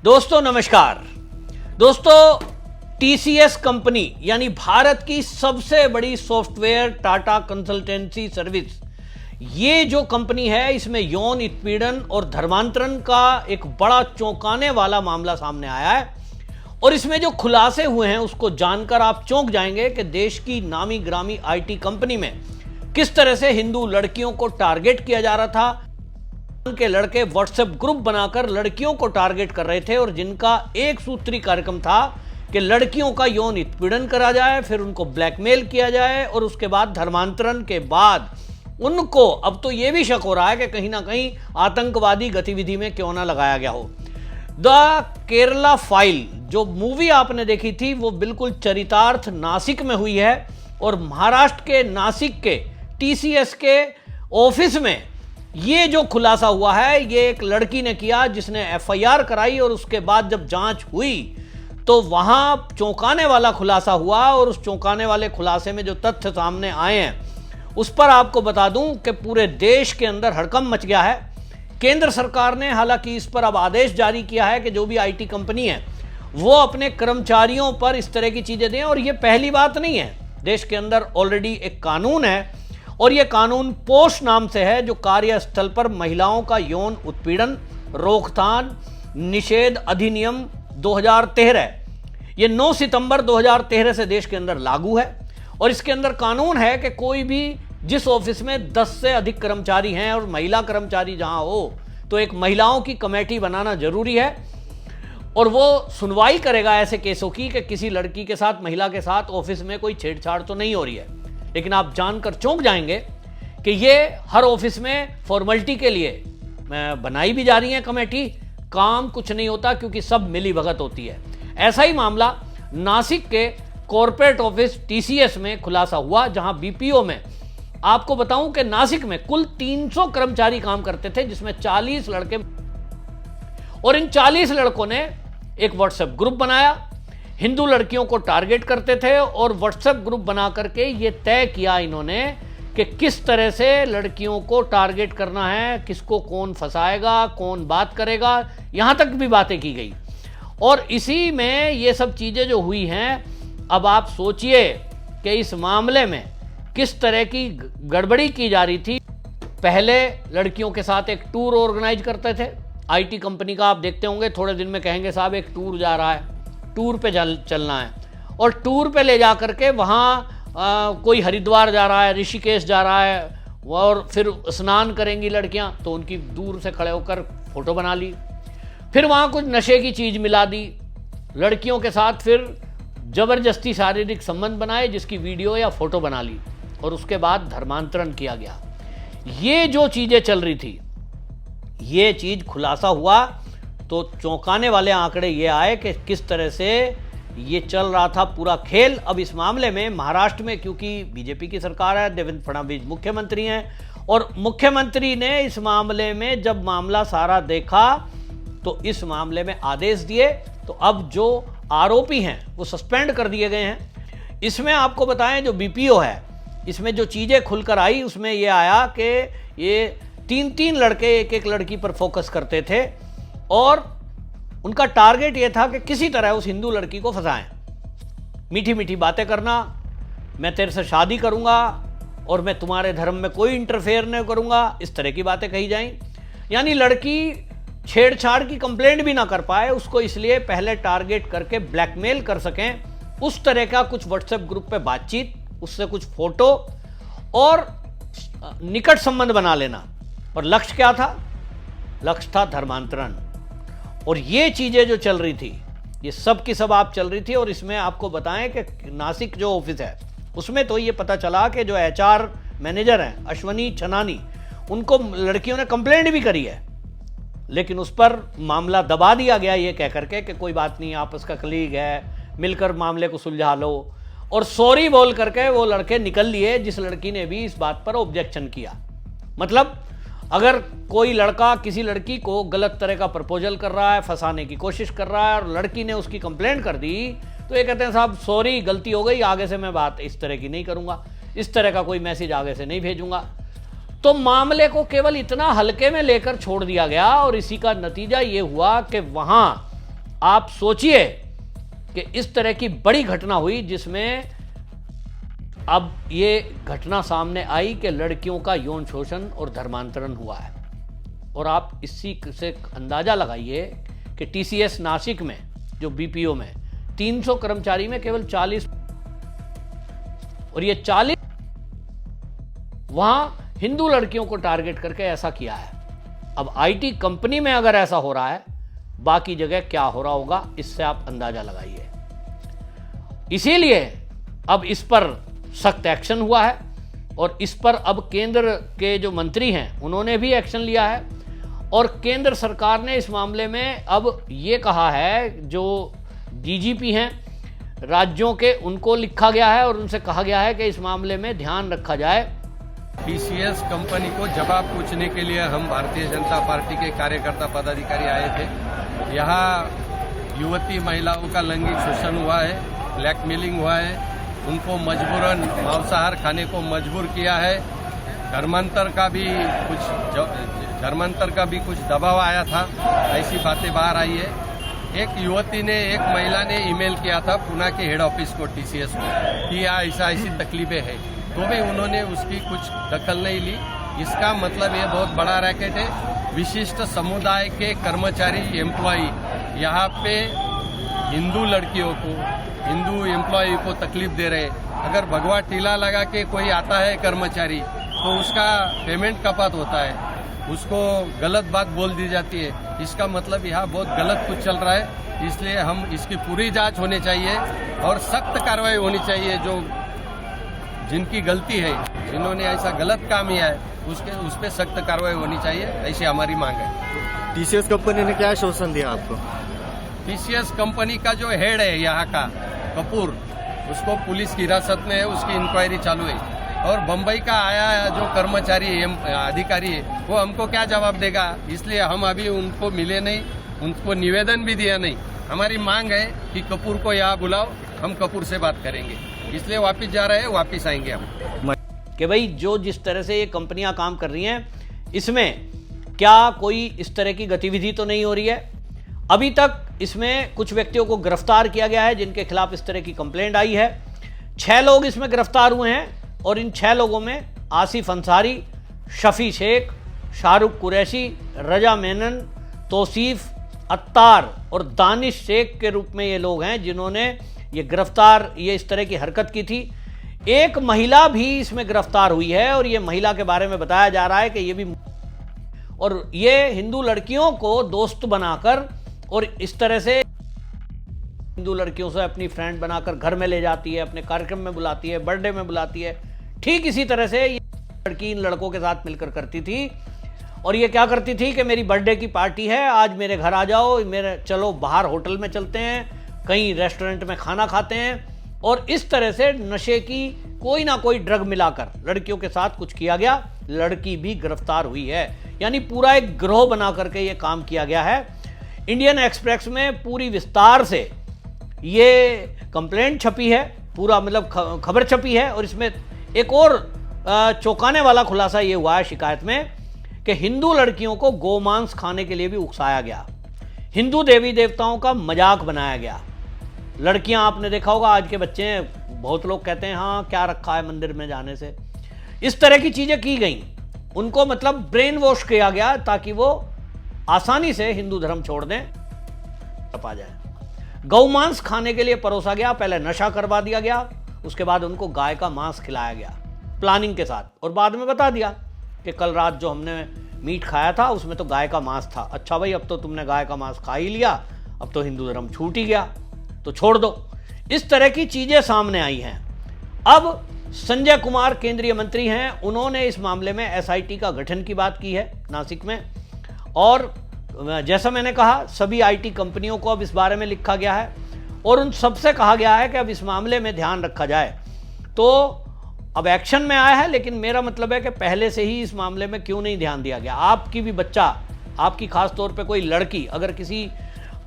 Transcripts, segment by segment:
दोस्तों नमस्कार। दोस्तों टीसीएस कंपनी यानी भारत की सबसे बड़ी सॉफ्टवेयर टाटा कंसल्टेंसी सर्विस, ये जो कंपनी है इसमें यौन उत्पीड़न और धर्मांतरण का एक बड़ा चौंकाने वाला मामला सामने आया है। और इसमें जो खुलासे हुए हैं उसको जानकर आप चौंक जाएंगे कि देश की नामी ग्रामी आईटी कंपनी में किस तरह से हिंदू लड़कियों को टारगेट किया जा रहा था। के लड़के व्हाट्सएप ग्रुप बनाकर लड़कियों को टारगेट कर रहे थे और जिनका एक सूत्री कार्यक्रम था कि लड़कियों का यौन उत्पीड़न करा जाए, फिर उनको ब्लैकमेल किया जाए और उसके बाद धर्मांतरण के बाद उनको अब तो यह भी शक हो रहा है कि कहीं ना कहीं आतंकवादी गतिविधि में क्यों ना लगाया गया हो। द केरला फाइल जो मूवी आपने देखी थी वो बिल्कुल चरितार्थ नासिक में हुई है और महाराष्ट्र के नासिक के टीसीएस के ऑफिस में ये जो खुलासा हुआ है ये एक लड़की ने किया जिसने एफआईआर कराई और उसके बाद जब जांच हुई तो वहां चौंकाने वाला खुलासा हुआ। और उस चौंकाने वाले खुलासे में जो तथ्य सामने आए हैं उस पर आपको बता दूं कि पूरे देश के अंदर हड़कंप मच गया है। केंद्र सरकार ने हालांकि इस पर अब आदेश जारी किया है कि जो भी आईटी कंपनी है वो अपने कर्मचारियों पर इस तरह की चीजें दें। और ये पहली बात नहीं है, देश के अंदर ऑलरेडी एक कानून है और यह कानून पोस्ट नाम से है जो कार्यस्थल पर महिलाओं का यौन उत्पीड़न रोकथाम निषेध अधिनियम 2013। यह 9 सितंबर 2013 से देश के अंदर लागू है और इसके अंदर कानून है कि कोई भी जिस ऑफिस में 10 से अधिक कर्मचारी हैं और महिला कर्मचारी जहां हो तो एक महिलाओं की कमेटी बनाना जरूरी है और वो सुनवाई करेगा ऐसे केसों की कि किसी लड़की के साथ महिला के साथ ऑफिस में कोई छेड़छाड़ तो नहीं हो रही है। लेकिन आप जानकर चौंक जाएंगे कि ये हर ऑफिस में फॉर्मेलिटी के लिए बनाई भी जा रही है कमेटी, काम कुछ नहीं होता क्योंकि सब मिली भगत होती है। ऐसा ही मामला नासिक के कॉर्पोरेट ऑफिस टीसीएस में खुलासा हुआ जहां बीपीओ में आपको बताऊं कि नासिक में कुल 300 कर्मचारी काम करते थे जिसमें 40 लड़के और इन 40 लड़कों ने एक व्हाट्सएप ग्रुप बनाया, हिंदू लड़कियों को टारगेट करते थे और व्हाट्सएप ग्रुप बना करके ये तय किया इन्होंने कि किस तरह से लड़कियों को टारगेट करना है, किसको कौन फंसाएगा, कौन बात करेगा, यहां तक भी बातें की गई। और इसी में ये सब चीजें जो हुई हैं, अब आप सोचिए कि इस मामले में किस तरह की गड़बड़ी की जा रही थी। पहले लड़कियों के साथ एक टूर ऑर्गेनाइज करते थे आईटी कंपनी का, आप देखते होंगे थोड़े दिन में कहेंगे साहब एक टूर जा रहा है, टूर पे चलना है और टूर पे ले जा करके वहाँ कोई हरिद्वार जा रहा है, ऋषिकेश जा रहा है और फिर स्नान करेंगी लड़कियाँ तो उनकी दूर से खड़े होकर फोटो बना ली। फिर वहाँ कुछ नशे की चीज़ मिला दी लड़कियों के साथ, फिर ज़बरदस्ती शारीरिक संबंध बनाए जिसकी वीडियो या फोटो बना ली और उसके बाद धर्मांतरण किया गया। ये जो चीज़ें चल रही थी ये चीज़ खुलासा हुआ तो चौंकाने वाले आंकड़े ये आए कि किस तरह से ये चल रहा था पूरा खेल। अब इस मामले में महाराष्ट्र में क्योंकि बीजेपी की सरकार है, देवेंद्र फडणवीस मुख्यमंत्री हैं और मुख्यमंत्री ने इस मामले में जब मामला सारा देखा तो इस मामले में आदेश दिए। तो अब जो आरोपी हैं वो सस्पेंड कर दिए गए हैं। इसमें आपको बताएं जो बीपीओ है इसमें जो चीज़ें खुलकर आई उसमें ये आया कि ये 3-3 लड़के एक लड़की पर फोकस करते थे और उनका टारगेट यह था कि किसी तरह उस हिंदू लड़की को फंसाएं। मीठी मीठी बातें करना, मैं तेरे से शादी करूंगा और मैं तुम्हारे धर्म में कोई इंटरफेयर नहीं करूंगा, इस तरह की बातें कही जाएं। यानी लड़की छेड़छाड़ की कंप्लेंट भी ना कर पाए, उसको इसलिए पहले टारगेट करके ब्लैकमेल कर सकें। उस तरह का कुछ व्हाट्सएप ग्रुप पे बातचीत, उससे कुछ फोटो और निकट संबंध बना लेना। और लक्ष्य क्या था? लक्ष्य था धर्मांतरण। और ये चीजें जो चल रही थी ये सब की सब आप चल रही थी। और इसमें आपको बताएं कि नासिक जो ऑफिस है उसमें तो ये पता चला कि जो एचआर मैनेजर हैं अश्वनी चनानी, उनको लड़कियों ने कंप्लेंट भी करी है लेकिन उस पर मामला दबा दिया गया ये कह करके कि कोई बात नहीं, आपस का कलीग है, मिलकर मामले को सुलझा लो। और सॉरी बोल करके वो लड़के निकल लिए जिस लड़की ने भी इस बात पर ऑब्जेक्शन किया। मतलब अगर कोई लड़का किसी लड़की को गलत तरह का प्रपोजल कर रहा है, फंसाने की कोशिश कर रहा है और लड़की ने उसकी कंप्लेंट कर दी तो ये कहते हैं साहब सॉरी गलती हो गई, आगे से मैं बात इस तरह की नहीं करूंगा, इस तरह का कोई मैसेज आगे से नहीं भेजूंगा। तो मामले को केवल इतना हल्के में लेकर छोड़ दिया गया और इसी का नतीजा ये हुआ कि वहां आप सोचिए कि इस तरह की बड़ी घटना हुई जिसमें अब ये घटना सामने आई कि लड़कियों का यौन शोषण और धर्मांतरण हुआ है। और आप इसी से अंदाजा लगाइए कि टीसीएस नासिक में जो बीपीओ में 300 कर्मचारी में केवल 40, और ये 40 वहां हिंदू लड़कियों को टारगेट करके ऐसा किया है। अब आईटी कंपनी में अगर ऐसा हो रहा है, बाकी जगह क्या हो रहा होगा, इससे आप अंदाजा लगाइए। इसीलिए अब इस पर सख्त एक्शन हुआ है और इस पर अब केंद्र के जो मंत्री हैं उन्होंने भी एक्शन लिया है। और केंद्र सरकार ने इस मामले में अब ये कहा है, जो डीजीपी हैं राज्यों के, उनको लिखा गया है और उनसे कहा गया है कि इस मामले में ध्यान रखा जाए। टीसीएस कंपनी को जवाब पूछने के लिए हम भारतीय जनता पार्टी के कार्यकर्ता पदाधिकारी आए थे। यहाँ युवती महिलाओं का लैंगिक शोषण हुआ है, ब्लैकमेलिंग हुआ है, उनको मजबूरन मांसाहार खाने को मजबूर किया है, धर्मांतर का भी कुछ दबाव आया था, ऐसी बातें बाहर आई है। एक युवती ने, एक महिला ने ईमेल किया था पुणे के हेड ऑफिस को, टीसीएस को, कि ऐसी तकलीफें हैं, तो भी उन्होंने उसकी कुछ दखल नहीं ली। इसका मतलब ये बहुत बड़ा रैकेट है। विशिष्ट समुदाय के कर्मचारी, एम्प्लॉई यहाँ पे हिंदू लड़कियों को, हिंदू एम्प्लॉई को तकलीफ दे रहे। अगर भगवा टीला लगा के कोई आता है कर्मचारी तो उसका पेमेंट कपात होता है, उसको गलत बात बोल दी जाती है। इसका मतलब यहाँ बहुत गलत कुछ चल रहा है। इसलिए हम इसकी पूरी जांच होनी चाहिए और सख्त कार्रवाई होनी चाहिए। जो जिनकी गलती है, जिन्होंने ऐसा गलत काम किया है, उस पर सख्त कार्रवाई होनी चाहिए, ऐसी हमारी मांग है। टीसीएस कंपनी ने क्या आश्वासन दिया आपको? टीसीएस कंपनी का जो हेड है यहाँ का, कपूर, उसको पुलिस की हिरासत में है, उसकी इंक्वायरी चालू है। और बम्बई का आया जो कर्मचारी अधिकारी है, वो हमको क्या जवाब देगा, इसलिए हम अभी उनको मिले नहीं, उनको निवेदन भी दिया नहीं। हमारी मांग है कि कपूर को यहाँ बुलाओ, हम कपूर से बात करेंगे। इसलिए वापिस जा रहे हैं, वापिस आएंगे हम। कि भाई जो जिस तरह से ये कंपनियां काम कर रही हैं, इसमें क्या कोई इस तरह की गतिविधि तो नहीं हो रही है। अभी तक इसमें कुछ व्यक्तियों को गिरफ्तार किया गया है जिनके खिलाफ इस तरह की कंप्लेंट आई है। 6 लोग इसमें गिरफ्तार हुए हैं और इन 6 लोगों में आसिफ अंसारी, शफी शेख, शाहरुख कुरैशी, रजा मेनन, तौसीफ अत्तार और दानिश शेख के रूप में ये लोग हैं जिन्होंने ये इस तरह की हरकत की थी। एक महिला भी इसमें गिरफ्तार हुई है और ये महिला के बारे में बताया जा रहा है कि ये भी, और ये हिंदू लड़कियों को दोस्त बनाकर और इस तरह से हिंदू लड़कियों से अपनी फ्रेंड बनाकर घर में ले जाती है, अपने कार्यक्रम में बुलाती है, बर्थडे में बुलाती है। ठीक इसी तरह से ये लड़की इन लड़कों के साथ मिलकर करती थी। और ये क्या करती थी कि मेरी बर्थडे की पार्टी है, आज मेरे घर आ जाओ, चलो बाहर होटल में चलते हैं, कहीं रेस्टोरेंट में खाना खाते हैं, और इस तरह से नशे की कोई ना कोई ड्रग मिलाकर लड़कियों के साथ कुछ किया गया। लड़की भी गिरफ्तार हुई है, यानी पूरा एक गिरोह बना करके ये काम किया गया है। इंडियन एक्सप्रेस में पूरी विस्तार से ये कंप्लेंट छपी है, पूरा मतलब खबर छपी है। और इसमें एक और चौंकाने वाला खुलासा ये हुआ है शिकायत में कि हिंदू लड़कियों को गोमांस खाने के लिए भी उकसाया गया, हिंदू देवी देवताओं का मजाक बनाया गया। लड़कियां, आपने देखा होगा आज के बच्चे हैं, बहुत लोग कहते हैं हाँ क्या रखा है मंदिर में जाने से, इस तरह की चीजें की गई। उनको मतलब ब्रेन वॉश किया गया ताकि वो आसानी से हिंदू धर्म छोड़ दें, पा जाए। गौमांस खाने के लिए परोसा गया, पहले नशा करवा दिया गया, उसके बाद उनको गाय का मांस खिलाया गया प्लानिंग के साथ, और बाद में बता दिया कि कल रात जो हमने मीट खाया था उसमें तो गाय का मांस था। अच्छा भाई, अब तो तुमने गाय का मांस खा ही लिया, अब तो हिंदू धर्म छूट ही गया, तो छोड़ दो। इस तरह की चीजें सामने आई हैं। अब संजय कुमार केंद्रीय मंत्री हैं, उन्होंने इस मामले में एसआईटी का गठन की बात की है नासिक में। और जैसा मैंने कहा, सभी आईटी कंपनियों को अब इस बारे में लिखा गया है और उन सबसे कहा गया है कि अब इस मामले में ध्यान रखा जाए। तो अब एक्शन में आया है, लेकिन मेरा मतलब है कि पहले से ही इस मामले में क्यों नहीं ध्यान दिया गया। आपकी भी बच्चा, आपकी खास तौर पे कोई लड़की अगर किसी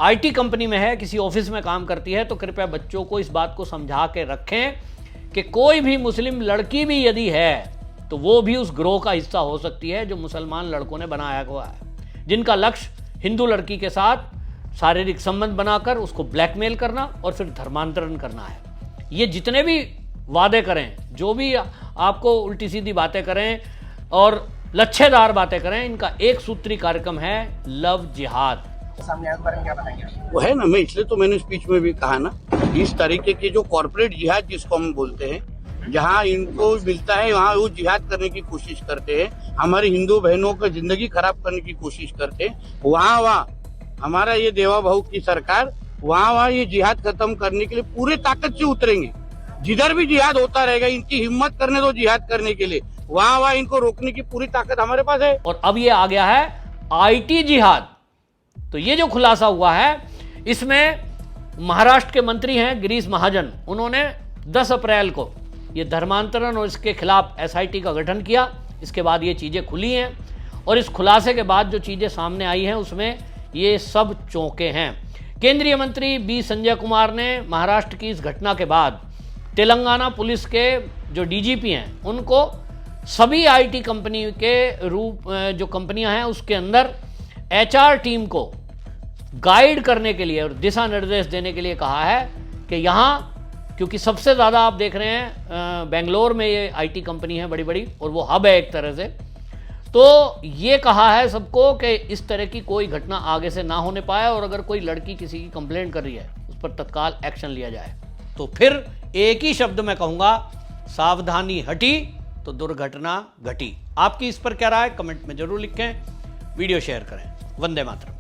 आईटी कंपनी में है, किसी ऑफिस में काम करती है, तो कृपया बच्चों को इस बात को समझा के रखें कि कोई भी मुस्लिम लड़की भी यदि है तो वो भी उस गिरोह का हिस्सा हो सकती है जो मुसलमान लड़कों ने बनाया हुआ है, जिनका लक्ष्य हिंदू लड़की के साथ शारीरिक संबंध बनाकर उसको ब्लैकमेल करना और फिर धर्मांतरण करना है। ये जितने भी वादे करें, जो भी आपको उल्टी सीधी बातें करें और लच्छेदार बातें करें, इनका एक सूत्री कार्यक्रम है लव जिहाद। सामने आया बारे में क्या बताएंगे? वो है ना, मैं इसलिए तो मैंने स्पीच में भी कहा ना, इस तरीके के जो कॉर्पोरेट जिहाद जिसको हम बोलते हैं, जहाँ इनको मिलता है वहाँ वो जिहाद करने की कोशिश करते हैं, हमारी हिंदू बहनों का जिंदगी खराब करने की कोशिश करते हैं। वहाँ हमारा ये देवा बहू की सरकार वहाँ ये जिहाद खत्म करने के लिए पूरे ताकत से उतरेंगे। जिधर भी जिहाद होता रहेगा, इनकी हिम्मत करने दो जिहाद करने के लिए, वहाँ इनको रोकने की पूरी ताकत हमारे पास है। और अब ये आ गया है आईटी जिहाद। तो ये जो खुलासा हुआ है, इसमें महाराष्ट्र के मंत्री हैं गिरीश महाजन, उन्होंने 10 अप्रैल को ये धर्मांतरण और इसके खिलाफ एसआईटी का गठन किया। इसके बाद ये चीज़ें खुली हैं और इस खुलासे के बाद जो चीज़ें सामने आई हैं उसमें ये सब चौंके हैं। केंद्रीय मंत्री बी संजय कुमार ने महाराष्ट्र की इस घटना के बाद तेलंगाना पुलिस के जो डीजीपी हैं उनको सभी आईटी कंपनी के जो कंपनियां हैं उसके अंदर एचआर टीम को गाइड करने के लिए और दिशा निर्देश देने के लिए कहा है कि यहाँ, क्योंकि सबसे ज़्यादा आप देख रहे हैं बेंगलोर में ये आईटी कंपनी है बड़ी बड़ी और वो हब है एक तरह से, तो ये कहा है सबको कि इस तरह की कोई घटना आगे से ना होने पाए और अगर कोई लड़की किसी की कंप्लेंट कर रही है उस पर तत्काल एक्शन लिया जाए। तो फिर एक ही शब्द में कहूँगा, सावधानी हटी तो दुर्घटना घटी। आपकी इस पर क्या राय, कमेंट में जरूर लिखें, वीडियो शेयर करें। वंदे मातरम।